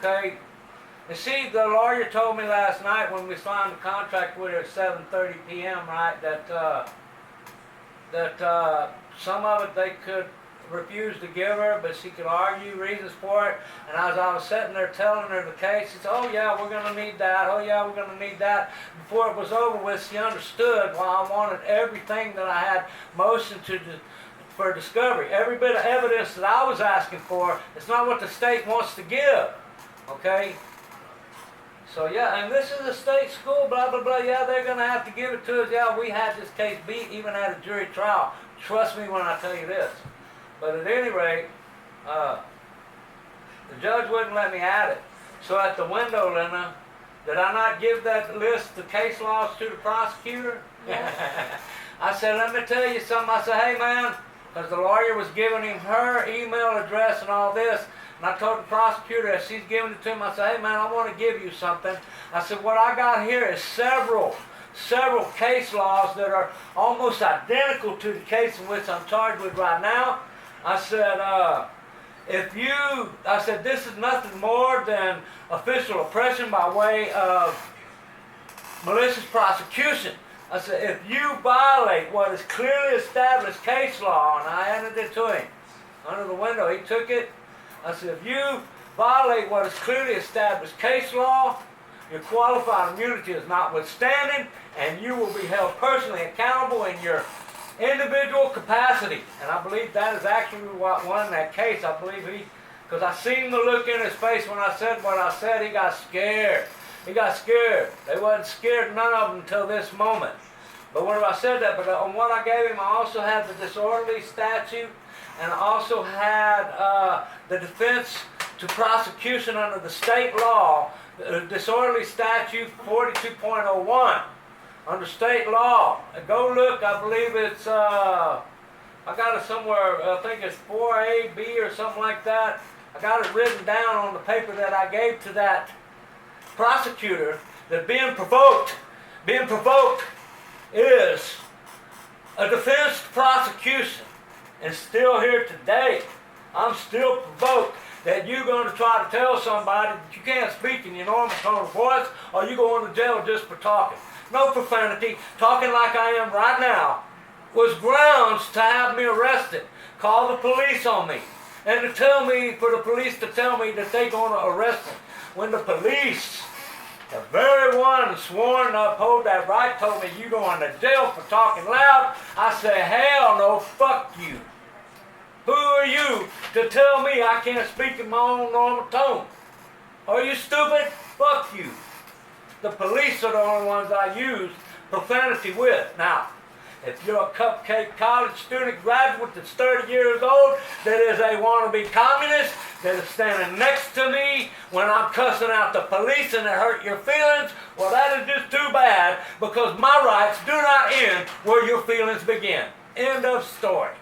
Okay? And see, the lawyer told me last night when we signed the contract with her at 7:30 p.m., right, that some of it they could refuse to give her, but she could argue reasons for it. And as I was sitting there telling her the case, she said, oh yeah, we're going to need that, oh yeah, we're going to need that. Before it was over with, she understood why I wanted everything that I had motioned for discovery. Every bit of evidence that I was asking for, it's not what the state wants to give. Okay? So yeah, and this is a state school, blah, blah, blah. Yeah, they're going to have to give it to us. Yeah, we had this case beat, even at a jury trial. Trust me when I tell you this. But at any rate, the judge wouldn't let me add it. So at the window, Lena, did I not give that list of case laws to the prosecutor? Yes. I said, let me tell you something. I said, hey man, because the lawyer was giving him her email address and all this. And I told the prosecutor as she's giving it to him, I said, hey man, I want to give you something. I said, what I got here is several case laws that are almost identical to the case in which I'm charged with right now. I said, I said, this is nothing more than official oppression by way of malicious prosecution. I said, if you violate what is clearly established case law, and I handed it to him under the window, he took it. I said, if you violate what is clearly established case law, your qualified immunity is notwithstanding, and you will be held personally accountable in your individual capacity. And I believe that is actually what won that case. I believe because I seen the look in his face when I said what I said, he got scared. He got scared. They wasn't scared, none of them, until this moment. But when I said that, but on what I gave him, I also had the disorderly statute, and I also had the defense to prosecution under the state law, the disorderly statute 42.01. Under state law. Go look, I believe it's, I got it somewhere, I think it's 4AB or something like that. I got it written down on the paper that I gave to that prosecutor, that being provoked is a defense to prosecution. And still here today, I'm still provoked that you're going to try to tell somebody that you can't speak in your normal tone of voice, or you go into jail just for talking. No profanity, talking like I am right now, was grounds to have me arrested. Call the police on me. And to tell me, for the police to tell me that they're going to arrest me. When the police, the very one sworn to uphold that right, told me you're going to jail for talking loud, I say, hell no, fuck you. Who are you to tell me I can't speak in my own normal tone? Are you stupid? Fuck you. The police are the only ones I use profanity with. Now, if you're a cupcake college student graduate that's 30 years old, that is a wannabe communist, that is standing next to me when I'm cussing out the police and it hurt your feelings, well, that is just too bad, because my rights do not end where your feelings begin. End of story.